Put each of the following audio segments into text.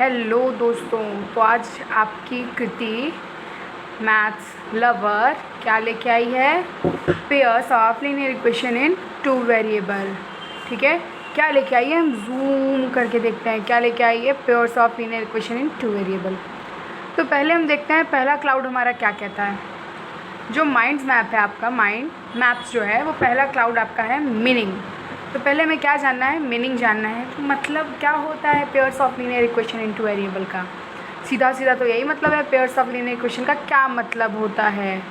Hello दोस्तों, तो आज आपकी कृति मैथ्स लवर क्या लेके आई है? Pairs of linear equation in two variable. ठीक है, क्या लेके आई है? हम जूम करके देखते हैं क्या लेके आई है। Pairs of linear equation in two variable. तो पहले हम देखते हैं पहला क्लाउड हमारा क्या कहता है। जो माइंड्स मैप है आपका, माइंड मैप्स जो है वो पहला क्लाउड आपका है मीनिंग। तो पहले हमें क्या जानना है? मीनिंग जानना है। तो मतलब क्या होता है pairs of linear equation into variable का? सीधा सीधा तो यही मतलब है। पेयर्स ऑफ लीनियर इक्वेशन का क्या मतलब होता है?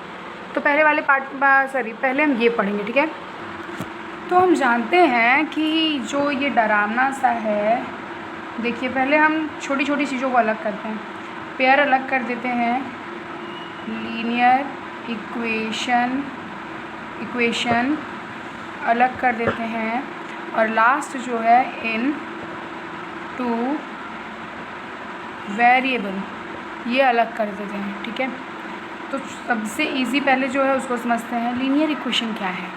तो पहले वाले पहले हम ये पढ़ेंगे। ठीक है, तो हम जानते हैं कि जो ये डरावना सा है, देखिए पहले हम छोटी छोटी चीज़ों को अलग करते हैं। पेयर अलग कर देते हैं, लीनियर इक्वेशन अलग कर देते हैं, और लास्ट जो है इन टू वेरिएबल ये अलग कर देते हैं। ठीक है, तो सबसे इजी पहले जो है उसको समझते हैं लीनियर इक्वेशन क्या है।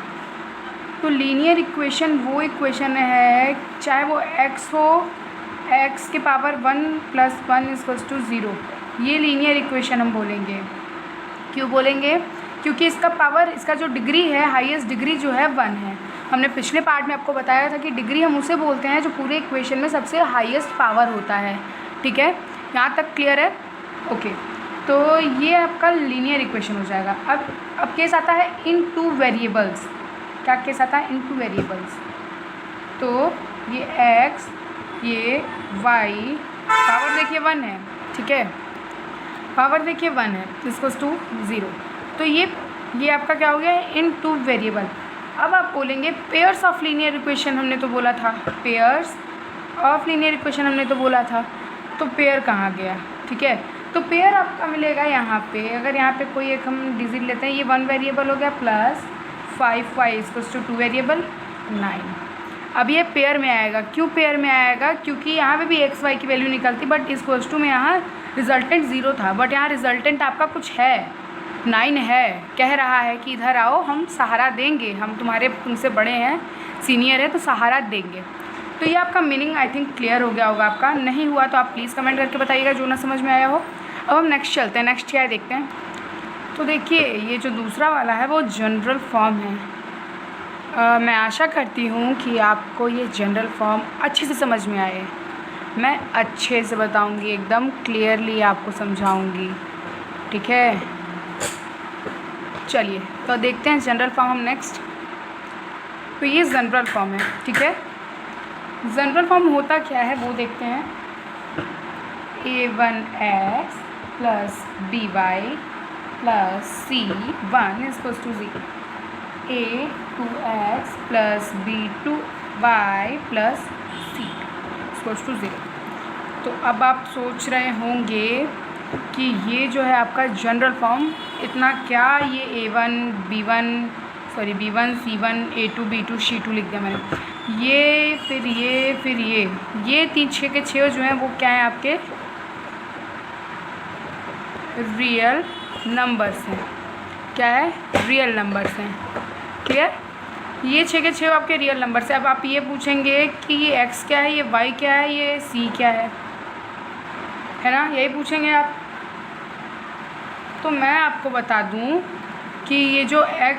तो लीनियर इक्वेशन वो इक्वेशन है, चाहे वो x हो, x के पावर 1 + 1 = 0, ये लीनियर इक्वेशन हम बोलेंगे। क्यों बोलेंगे? क्योंकि इसका पावर, इसका जो डिग्री है, हाईएस्ट डिग्री जो है 1 है। हमने पिछले पार्ट में आपको बताया था कि डिग्री हम उसे बोलते हैं जो पूरे इक्वेशन में सबसे हाईएस्ट पावर होता है। ठीक है, यहाँ तक क्लियर है? ओके, तो ये आपका लीनियर इक्वेशन हो जाएगा। अब केस आता है इन टू वेरिएबल्स। क्या केस आता है? इन टू वेरिएबल्स। तो ये x, ये y, पावर देखिए 1 है। ठीक है, पावर देखिए 1 है, = 0। तो ये आपका क्या हो गया? इन टू वेरिएबल। अब आप बोलेंगे पेयर्स ऑफ लीनियर इक्वेशन हमने तो बोला था, पेयर्स ऑफ लीनियर इक्वेशन हमने तो बोला था, तो पेयर कहाँ गया? ठीक है, तो पेयर आपका मिलेगा यहाँ पे। अगर यहाँ पे कोई एक हम डिजिट लेते हैं, ये 1 वेरिएबल हो गया, प्लस 5y = 2 वेरिएबल 9। अब ये पेयर में आएगा। क्यों पेयर में आएगा? क्योंकि यहाँ पे भी x y की वैल्यू निकलती, बट इस = में यहाँ रिजल्टेंट 0 था, बट यहाँ रिजल्टेंट आपका कुछ है, 9 है। कह रहा है कि इधर आओ, हम सहारा देंगे, हम तुम्हारे तुमसे बड़े हैं, सीनियर है, तो सहारा देंगे। तो ये आपका मीनिंग आई थिंक क्लियर हो गया होगा आपका। नहीं हुआ तो आप प्लीज़ कमेंट करके बताइएगा जो ना समझ में आया हो। अब हम नेक्स्ट चलते हैं। नेक्स्ट क्या है देखते हैं। तो देखिए ये जो दूसरा वाला है वो जनरल फॉर्म है। मैं आशा करती हूँ कि आपको ये जनरल फॉर्म अच्छे से समझ में आए। मैं अच्छे से बताऊँगी, एकदम क्लियरली आपको समझाऊँगी। ठीक है, चलिए तो देखते हैं जनरल फॉर्म हम नेक्स्ट। तो ये जनरल फॉर्म है। ठीक है, जनरल फॉर्म होता क्या है वो देखते हैं। a1x + by + c1 = 0, a2x + b2y + c = 0। तो अब आप सोच रहे होंगे कि ये जो है आपका जनरल फॉर्म, इतना क्या ये a1 b1 c1 a2 b2 c2 लिख दिया मैंने, ये फिर ये 3 6 के 6 जो हैं वो क्या है आपके? रियल नंबर्स हैं। क्या है? रियल नंबर्स हैं। क्लियर? ये 6 के 6 आपके रियल नंबर्स हैं। अब आप ये पूछेंगे कि ये x क्या है, ये y क्या है, ये c क्या है ना? यही पूछेंगे आप। तो मैं आपको बता दूं कि ये जो a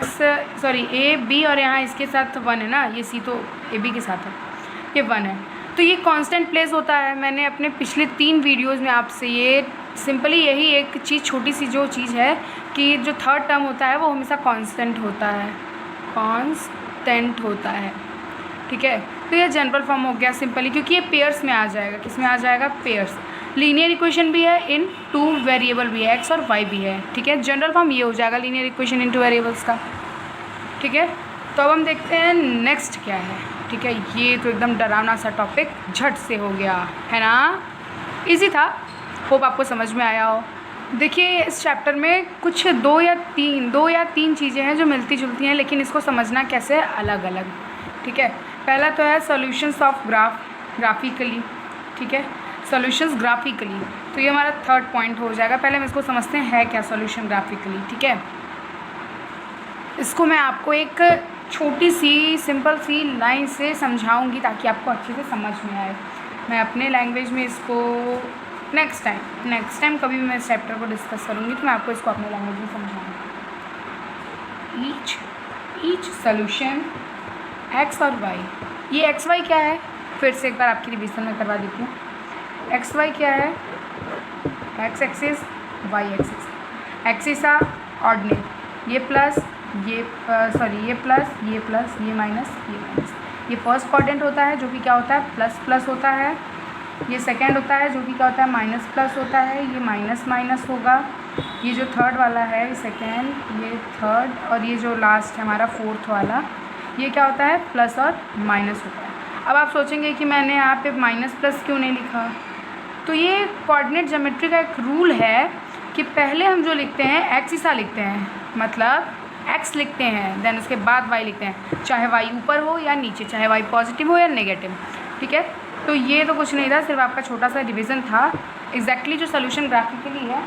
b और यहाँ इसके साथ 1 है ना, ये c तो a b के साथ है, ये 1 है, तो ये कांस्टेंट प्लेस होता है। मैंने अपने पिछले 3 वीडियोस में आपसे ये सिंपली यही एक चीज़, छोटी सी जो चीज़ है कि जो थर्ड टर्म होता है वो हमेशा कांस्टेंट होता है। ठीक है, तो ये जनरल फॉर्म हो गया सिंपली, क्योंकि ये पेयर्स में आ जाएगा। किस में आ जाएगा? पेयर्स। लीनियर इक्वेशन भी है, इन टू वेरिएबल भी है, x और y भी है। ठीक है, जनरल फॉर्म ये हो जाएगा linear equation in two variables का। ठीक है, तो अब हम देखते हैं नेक्स्ट क्या है। ठीक है, ये तो एकदम डरावना सा टॉपिक झट से हो गया है ना, इजी था, होप आपको समझ में आया हो। देखिए इस चैप्टर में कुछ दो या तीन चीज़ें हैं जो मिलती जुलती हैं, लेकिन इसको समझना कैसे अलग अलग। ठीक है, पहला तो है सॉल्यूशंस ऑफ ग्राफिकली। ठीक है, सॉल्यूशंस ग्राफिकली, तो ये हमारा थर्ड पॉइंट हो जाएगा। पहले हम इसको समझते हैं है क्या सॉल्यूशन ग्राफिकली। ठीक है, इसको मैं आपको एक छोटी सी सिंपल सी लाइन से समझाऊंगी ताकि आपको अच्छे से समझ में आए। मैं अपने लैंग्वेज में इसको नेक्स्ट टाइम कभी भी मैं इस चैप्टर को डिस्कस करूँगी तो मैं आपको इसको अपने लैंग्वेज में समझाऊँगी। ईच सोल्यूशन एक्स और वाई, ये एक्स वाई क्या है फिर से एक बार आपकी रिविजन में करवा देती हूँ। एक्स वाई क्या है, x axis y axis, axis आ ऑर्डिनेट, ये प्लस ये सॉरी ये प्लस ये प्लस ये माइनस ये माइनस, ये फर्स्ट क्वाड्रेंट होता है जो कि क्या होता है प्लस प्लस होता है, ये सेकंड होता है जो कि क्या होता है माइनस प्लस होता है, ये माइनस माइनस होगा, ये जो थर्ड वाला है सेकंड, ये थर्ड, और ये जो लास्ट है हमारा फोर्थ वाला ये क्या होता है प्लस और माइनस होता है। अब आप सोचेंगे कि मैंने यहाँ पे माइनस प्लस क्यों नहीं लिखा, तो ये कोऑर्डिनेट ज्योमेट्री का एक रूल है कि पहले हम जो लिखते हैं एक्स ईसा लिखते हैं, मतलब एक्स लिखते हैं, देन उसके बाद वाई लिखते हैं, चाहे वाई ऊपर हो या नीचे, चाहे वाई पॉजिटिव हो या नेगेटिव, ठीक है। तो ये तो कुछ नहीं था, सिर्फ आपका छोटा सा रिवीजन था। एग्जैक्टली जो सोल्यूशन ग्राफिकली है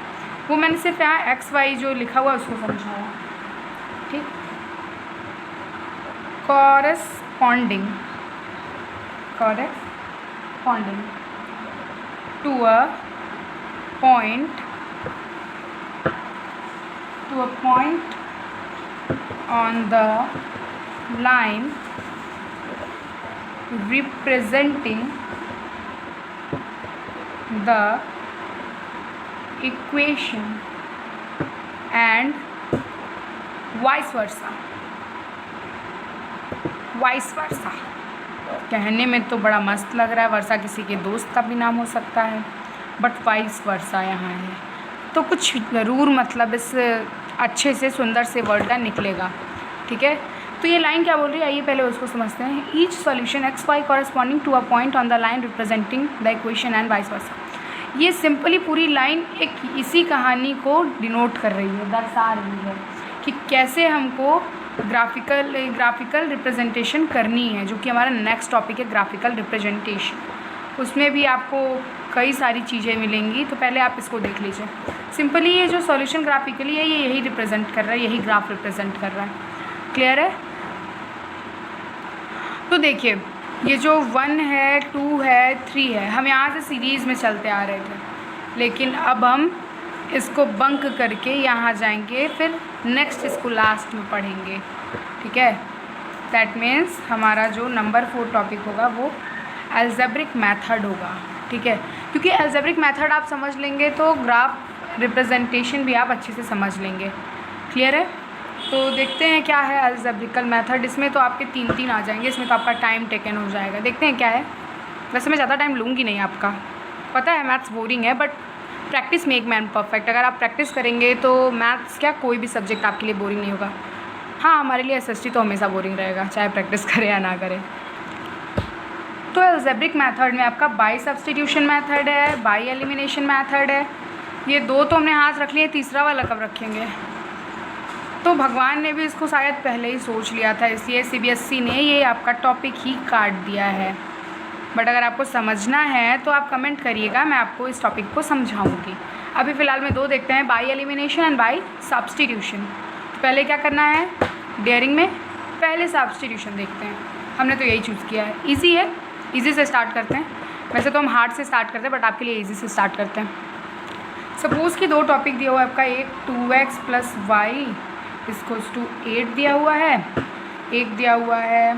वो मैंने सिर्फ यहाँ एक्स वाई जो लिखा हुआ है उसको समझाया, ठीक। Corresponding to a point on the line representing the equation and vice versa। कहने में तो बड़ा मस्त लग रहा है, वर्षा किसी के दोस्त का भी नाम हो सकता है, बट वाइस वर्सा यहाँ है तो कुछ ज़रूर मतलब इस अच्छे से सुंदर से वर्ड का निकलेगा, ठीक है। तो ये लाइन क्या बोल रही है, आइए पहले उसको समझते हैं। Each solution X Y corresponding to a point on the line representing the equation and vice versa. ये सिंपली पूरी लाइन एक इसी कहानी को डिनोट कर रही है, दर्शा रही है कि कैसे हमको ग्राफिकल रिप्रेजेंटेशन करनी है, जो कि हमारा नेक्स्ट टॉपिक है ग्राफिकल रिप्रेजेंटेशन। उसमें भी आपको कई सारी चीज़ें मिलेंगी, तो पहले आप इसको देख लीजिए। सिंपली ये जो सॉल्यूशन ग्राफिकली है ये यही रिप्रेजेंट कर रहा है, यही ग्राफ रिप्रेजेंट कर रहा है, क्लियर है। तो देखिए ये जो 1 है 2 है 3 है, हम यहाँ से सीरीज़ में चलते आ रहे थे, लेकिन अब हम इसको बंक करके यहाँ जाएंगे, फिर नेक्स्ट इसको लास्ट में पढ़ेंगे, ठीक है। दैट मीन्स हमारा जो नंबर 4 टॉपिक होगा वो अलजेब्रिक मेथड होगा, ठीक है। क्योंकि अलजेब्रिक मेथड आप समझ लेंगे तो ग्राफ रिप्रेजेंटेशन भी आप अच्छे से समझ लेंगे, क्लियर है। तो देखते हैं क्या है अलजेब्रिकल मेथड। इसमें तो आपके 3 आ जाएंगे, इसमें तो आपका टाइम टेकन हो जाएगा। देखते हैं क्या है। वैसे मैं ज़्यादा टाइम लूँगी नहीं आपका, पता है मैथ्स बोरिंग है, but practice make man perfect. अगर आप प्रैक्टिस करेंगे तो मैथ्स क्या कोई भी सब्जेक्ट आपके लिए बोरिंग नहीं होगा। हाँ, हमारे लिए एसएसटी तो हमेशा बोरिंग रहेगा, चाहे प्रैक्टिस करें या ना करें। तो अलजेब्रिक मेथड में आपका बाई सब्स्टिट्यूशन मेथड है, बाई एलिमिनेशन मेथड है। ये 2 तो हमने हाथ रख लिए, तीसरा वाला कब रखेंगे। तो भगवान ने भी इसको शायद पहले ही सोच लिया था, इसलिए सीबीएसई ने ये आपका टॉपिक ही काट दिया है। बट अगर आपको समझना है तो आप कमेंट करिएगा, मैं आपको इस टॉपिक को समझाऊंगी। अभी फ़िलहाल में 2 देखते हैं, by elimination and by substitution. तो पहले क्या करना है, डेयरिंग में पहले सब्स्टिट्यूशन देखते हैं। हमने तो यही चूज़ किया है, ईजी है, ईजी से स्टार्ट करते हैं। वैसे तो हम हार्ड से स्टार्ट करते हैं, बट आपके लिए ईजी से स्टार्ट करते हैं। सपोज़ कि 2 टॉपिक दिया हुआ है आपका, एक 2x plus y equals to 8 दिया हुआ है, एक दिया हुआ है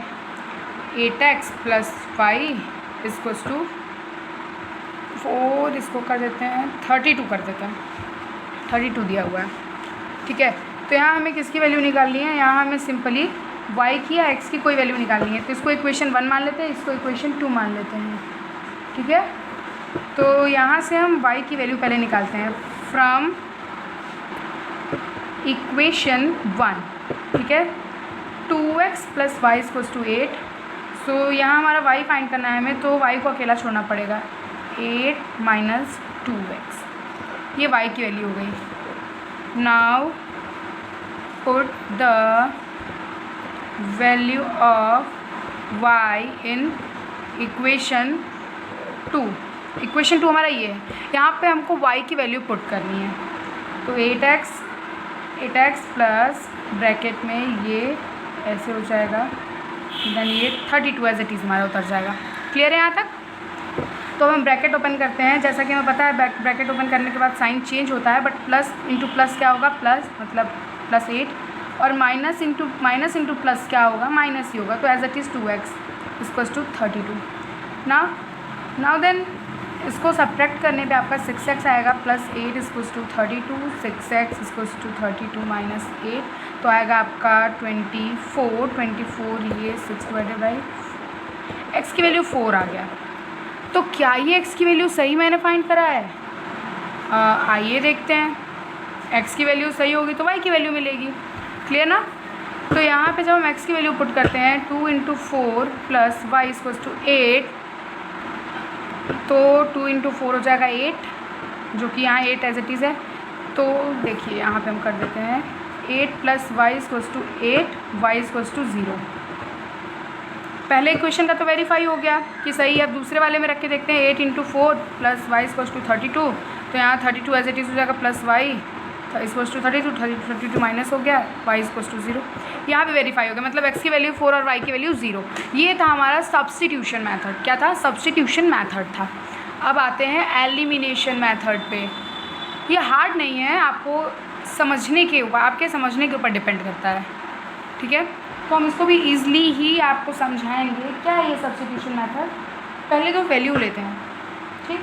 8x plus y equals to 4, इसको कर देते हैं 32 कर देते हैं, 32 दिया हुआ है, ठीक है। तो यहाँ हमें किसकी वैल्यू निकालनी है, यहाँ हमें सिंपली y की या x की कोई वैल्यू निकालनी है। तो इसको इक्वेशन 1 मान लेते हैं, इसको इक्वेशन 2 मान लेते हैं, ठीक है। तो यहाँ से हम y की वैल्यू पहले निकालते हैं फ्रॉम इक्वेशन 1, ठीक है। 2x plus y equals to 8। So यहाँ हमारा y फाइंड करना है हमें, तो y को अकेला छोड़ना पड़ेगा, 8 माइनस 2x, ये y की वैल्यू हो गई। Now put the value of y in equation 2। Equation 2 हमारा ये है, यहाँ पे हमको y की वैल्यू पुट करनी है। तो 8x प्लस ब्रैकेट में ये ऐसे हो जाएगा, देन ये 32 एज इट इज़ हमारा उतर जाएगा। क्लियर है यहाँ तक। तो हम ब्रैकेट ओपन करते हैं, जैसा कि हमें पता है ब्रैकेट ओपन करने के बाद साइन चेंज होता है, बट प्लस इंटू प्लस क्या होगा, प्लस मतलब प्लस 8, और माइनस इंटू प्लस क्या होगा, माइनस ही होगा। तो as it is 2x equals to 32। Now then इसको सब्ट्रैक्ट करने पे आपका 6x आएगा plus 8 equals to 32, 6x equals to 32 minus 8, तो आएगा आपका 24 ये 6 डिवाइडेड बाई x की वैल्यू 4 आ गया। तो क्या ये x की वैल्यू सही मैंने फाइंड करा है? आइए देखते हैं। x की वैल्यू सही होगी तो y की वैल्यू मिलेगी, क्लियर ना। तो यहाँ पे जब हम x की वैल्यू पुट करते हैं 2 into 4 plus y equals to 8, तो 2 इंटू 4 हो जाएगा 8, जो कि यहाँ 8 एज इट इज़ है। तो देखिए यहाँ पे हम कर देते हैं 8 plus y equals to 8, y equals to 0। पहले इक्वेशन का तो वेरीफाई हो गया कि सही है। अब दूसरे वाले में रख के देखते हैं 8 into 4 plus y equals to 32, तो यहाँ 32 एज इट इज़ हो जाएगा plus y equals to 32 minus हो गया, वाई इक्वल्स टू 0। यहाँ पे वेरीफाई हो गया, मतलब x की वैल्यू 4 और y की वैल्यू 0। ये था हमारा सब्स्टिट्यूशन मेथड। क्या था? सब्स्टिट्यूशन मेथड था। अब आते हैं एलिमिनेशन मेथड पे। ये हार्ड नहीं है, आपको समझने के ऊपर, आपके समझने के ऊपर डिपेंड करता है, ठीक है। तो हम इसको भी ईज़िली ही आपको समझाएंगे। क्या है ये सब्स्टिट्यूशन मेथड? पहले तो वैल्यू लेते हैं, ठीक।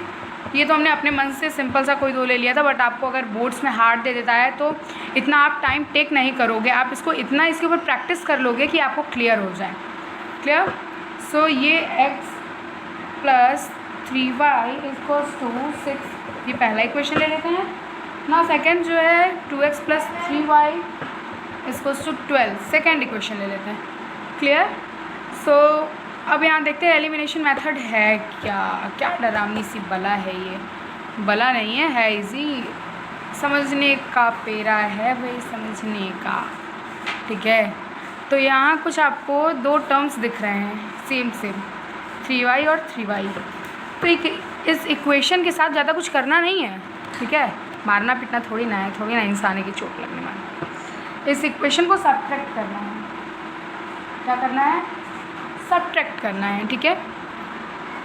ये तो हमने अपने मन से सिंपल सा कोई 2 ले लिया था, बट आपको अगर बोर्ड्स में हार्ड दे देता है तो इतना आप टाइम टेक नहीं करोगे, आप इसको इतना इसके ऊपर प्रैक्टिस कर लोगे कि आपको क्लियर हो जाए। क्लियर? सो ये x plus 3y equals to 6, ये पहला इक्वेशन ले लेते हैं ना। सेकेंड जो है 2x plus 3y equals to 12, second equation ले लेते हैं। क्लियर? सो अब यहाँ देखते हैं एलिमिनेशन मेथड है क्या डरावनी सी बला है ये। बला नहीं है इजी, समझने का पेरा है भाई, समझने का, ठीक है। तो यहाँ कुछ आपको 2 टर्म्स दिख रहे हैं सेम 3y और 3y। तो इस इक्वेशन के साथ ज़्यादा कुछ करना नहीं है, ठीक है। मारना पीटना थोड़ी ना है, थोड़ी ना इंसान की चोट लगने वाली। इस इक्वेशन को सब्ट्रैक्ट करना है। क्या करना है? सब्ट्रैक्ट करना है, ठीक है।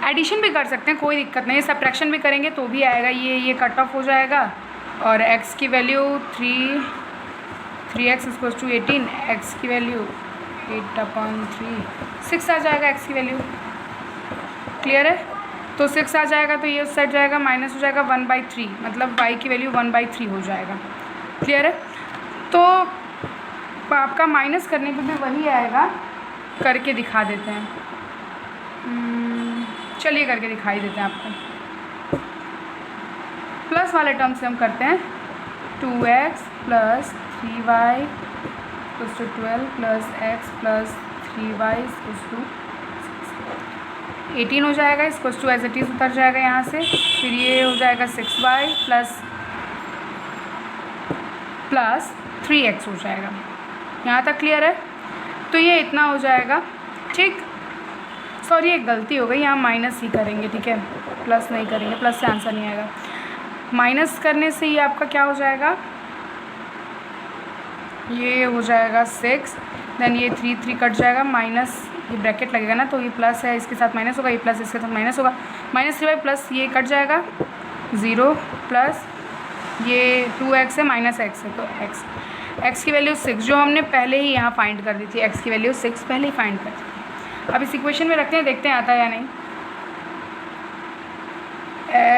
एडिशन भी कर सकते हैं, कोई दिक्कत नहीं है। सब्ट्रैक्शन भी करेंगे तो भी आएगा, ये कट ऑफ हो जाएगा। और x की value 3x equals to 18, x की वैल्यू 8/3, 6 आ जाएगा x की वैल्यू। क्लियर है? तो 6 आ जाएगा तो ये उस साइड जाएगा, माइनस हो जाएगा 1/3, मतलब y की वैल्यू 1/3 हो जाएगा। क्लियर है? तो आपका माइनस करने पे भी वही आएगा। करके दिखा देते हैं, चलिए करके दिखाई देते हैं आपको। प्लस वाले टर्म से हम करते हैं 2x plus 3y equals to 12 plus x plus 3y equals to 18 हो जाएगा। Equals to as it is उतर जाएगा यहाँ से। फिर ये हो जाएगा 6y प्लस 3x हो जाएगा। यहाँ तक क्लियर है? तो ये इतना हो जाएगा, ठीक। सॉरी एक गलती हो गई, यहाँ माइनस ही करेंगे, ठीक है, प्लस नहीं करेंगे, प्लस से आंसर नहीं आएगा। माइनस करने से ये आपका क्या हो जाएगा, ये हो जाएगा 6, देन ये 3 कट जाएगा, माइनस ये ब्रैकेट लगेगा ना, तो ये प्लस है, इसके साथ माइनस होगा, ये प्लस इसके साथ माइनस होगा, -3y प्लस ये कट जाएगा 0 प्लस ये 2x है माइनस x है, तो x की वैल्यू 6 जो हमने पहले ही यहाँ फाइंड कर दी थी, x की वैल्यू 6 पहले ही फाइंड कर दी थी। अब इस इक्वेशन में रखते हैं, देखते हैं आता है या नहीं।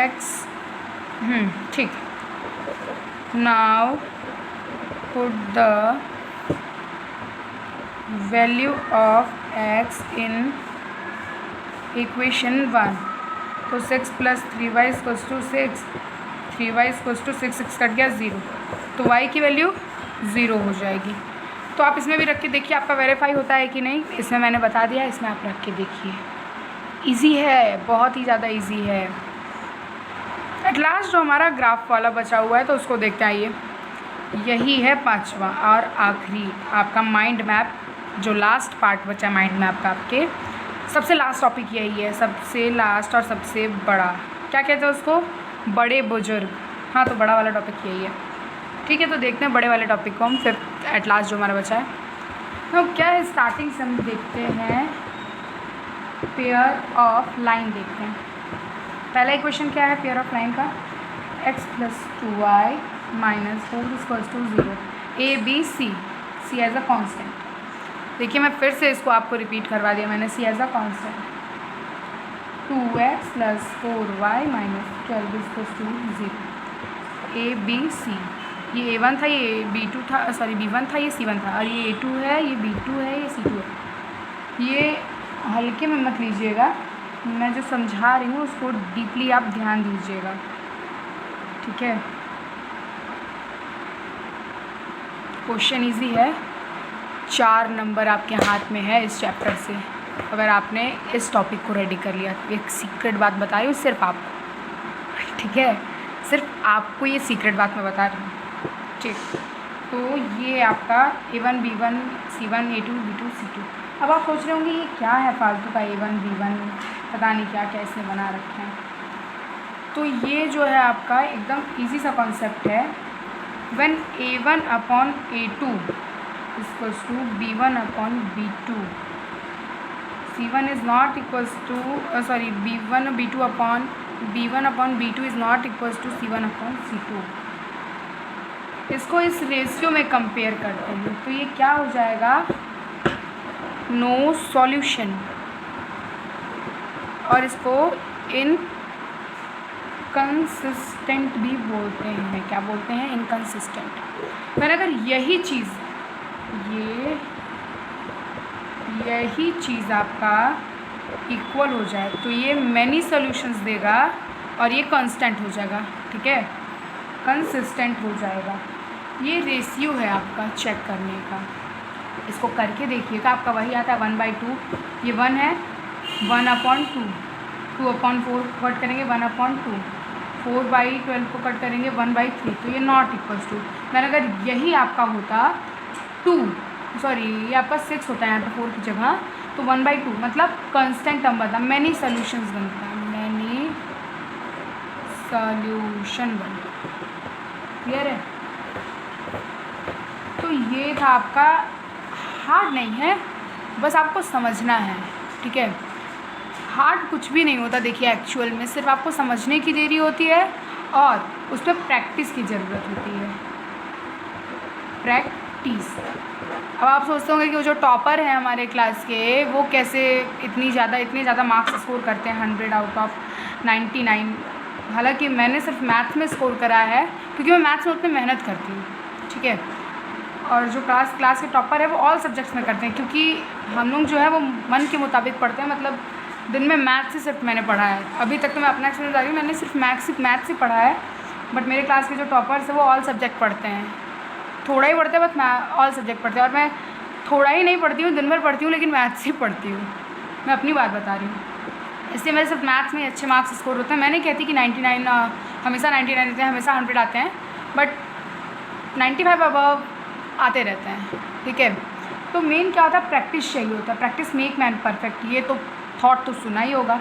x ठीक। Now put the value of x in equation 1। तो 6 plus 3y equals to 6, 3y equals to 6 cut गया 0, तो y की वैल्यू 0 हो जाएगी। तो आप इसमें भी रख के देखिए आपका वेरीफाई होता है कि नहीं। इसमें मैंने बता दिया, इसमें आप रख के देखिए। इजी है, बहुत ही ज़्यादा इजी है। एट लास्ट जो हमारा ग्राफ वाला बचा हुआ है तो उसको देखते आइए। यही है 5वां और आखिरी आपका माइंड मैप, जो लास्ट पार्ट बचा है माइंड मैप का। आपके सबसे लास्ट टॉपिक यही है, सबसे लास्ट और सबसे बड़ा, क्या कहते हैं उसको, बड़े बुजुर्ग। हाँ, तो बड़ा वाला टॉपिक यही है, ठीक है। तो देखते हैं बड़े वाले टॉपिक को हम, फिर एट लास्ट जो हमारा बचा है। तो क्या है, स्टार्टिंग से हम देखते हैं पेयर ऑफ लाइन देखते हैं। पहला इक्वेशन क्या है पेयर ऑफ लाइन का, x + 2y - 4 = 0, A B C as a constant. देखिए मैं फिर से इसको आपको रिपीट करवा दिया मैंने, c as a constant, 2x + 4y - 12 = 0, A B c. ये A1 था, ये B2 था, सॉरी B1 था, ये C1 था, और ये A2 है, ये B2 है, ये C2 है। ये हल्के में मत लीजिएगा, मैं जो समझा रही हूँ उसको डीपली आप ध्यान दीजिएगा, ठीक है। क्वेश्चन इजी है, 4 नंबर आपके हाथ में है इस चैप्टर से, अगर आपने इस टॉपिक को रेडी कर लिया। एक सीक्रेट बात बता रही हूँ सिर्फ आपको, ठीक है, सिर्फ आपको ये सीक्रेट बात मैं बता रही हूँ, ठीक। तो ये आपका A1 B1 C1 A2 B2 C2। अब आप सोच रहे होंगे ये क्या है फालतू का A1 B1, पता नहीं क्या क्या इसने बना रखे हैं। तो ये जो है आपका एकदम इजी सा कॉन्सेप्ट है, when A1 upon A2 equals to B1 upon B2, C1 is not equals to sorry B1 upon B2 is not equals to C1 upon C2। इसको इस रेशियो में कंपेयर करते हैं तो ये क्या हो जाएगा, नो सॉल्यूशन, और इसको इनकंसिस्टेंट भी बोलते हैं। क्या बोलते हैं, इनकंसिस्टेंट। पर अगर यही चीज़ आपका इक्वल हो जाए तो ये मैनी सॉल्यूशंस देगा और ये कांस्टेंट हो जाएगा, ठीक है, कंसिस्टेंट हो जाएगा। ये रेशियो है आपका चेक करने का, इसको करके देखिएगा, आपका वही आता है 1/2, ये 1 है, 1/2, 2/4 को कट करेंगे 1/2, 4/12 को कट करेंगे 1/3, तो ये नॉट इक्वल्स टू। मैंने अगर यही आपका होता 2, सॉरी ये आपका 6 होता है यहाँ पे 4 की जगह, तो 1/2 मतलब कांस्टेंट नंबर था, मैनी सॉल्यूशंस बनता है, मैनी सॉल्यूशन बनता, क्लियर है। तो ये था आपका, हार्ड नहीं है, बस आपको समझना है, ठीक है। हार्ड कुछ भी नहीं होता, देखिए एक्चुअल में सिर्फ आपको समझने की देरी होती है और उस पर प्रैक्टिस की ज़रूरत होती है, प्रैक्टिस। अब आप सोचते होंगे कि वो जो टॉपर है हमारे क्लास के वो कैसे इतने ज़्यादा मार्क्स स्कोर करते हैं 100 आउट ऑफ 99। हालांकि मैंने सिर्फ मैथ्स में स्कोर करा है क्योंकि मैं मैथ्स में उतनी मेहनत करती हूँ, ठीक है। और जो क्लास के टॉपर है वो ऑल सब्जेक्ट्स में करते हैं, क्योंकि हम लोग जो है वो मन के मुताबिक पढ़ते हैं, मतलब दिन में मैथ्स ही सिर्फ मैंने पढ़ा है अभी तक। तो मैं अपना एक्सपीरियंस बता रही हूँ, मैंने सिर्फ मैथ्स ही पढ़ा है, बट मेरे क्लास के जो टॉपर्स हैं वो ऑल सब्जेक्ट पढ़ते हैं, थोड़ा ही पढ़ते हैं बट मैं ऑल सब्जेक्ट पढ़ते हैं। और मैं थोड़ा ही नहीं पढ़ती हूँ, दिन भर पढ़ती हूँ, लेकिन मैथ्स ही पढ़ती हूँ, मैं अपनी बात बता रही हूँ। इसलिए मेरे सिर्फ मैथ्स में अच्छे मार्क्स स्कोर होते हैं। मैं नहीं कहती कि 99 हमेशा 99 आते हैं, हमेशा 100 आते हैं, बट 95 अबव आते रहते हैं, ठीक है। तो मेन क्या होता है, प्रैक्टिस चाहिए होता है, प्रैक्टिस मेक मैन परफेक्ट, ये तो थॉट तो सुना ही होगा,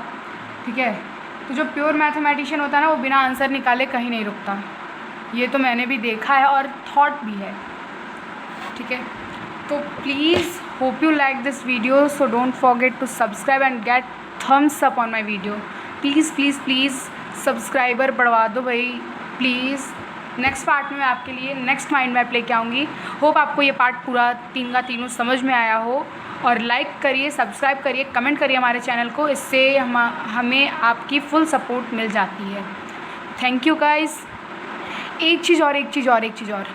ठीक है। तो जो प्योर मैथमेटिशियन होता है ना वो बिना आंसर निकाले कहीं नहीं रुकता, ये तो मैंने भी देखा है और थॉट भी है, ठीक है। तो please hope you like this video, so don't forget to subscribe and get thumbs up on my video. Please subscriber बढ़वा दो भाई, प्लीज़। नेक्स्ट पार्ट में मैं आपके लिए नेक्स्ट माइंड मैप लेके आऊँगी। होप आपको ये पार्ट पूरा 3 का 3 समझ में आया हो, और लाइक करिए, सब्सक्राइब करिए, कमेंट करिए हमारे चैनल को, इससे हमें आपकी फुल सपोर्ट मिल जाती है। Thank you guys. एक चीज़ और,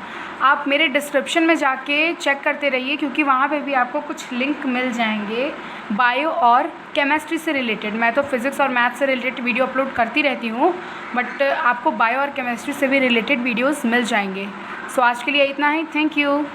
आप मेरे डिस्क्रिप्शन में जाके चेक करते रहिए, क्योंकि वहाँ पे भी आपको कुछ लिंक मिल जाएंगे बायो और केमिस्ट्री से रिलेटेड। मैं तो फिज़िक्स और मैथ से रिलेटेड वीडियो अपलोड करती रहती हूँ, बट आपको बायो और केमिस्ट्री से भी रिलेटेड वीडियोस मिल जाएंगे। सो आज के लिए इतना ही, थैंक यू।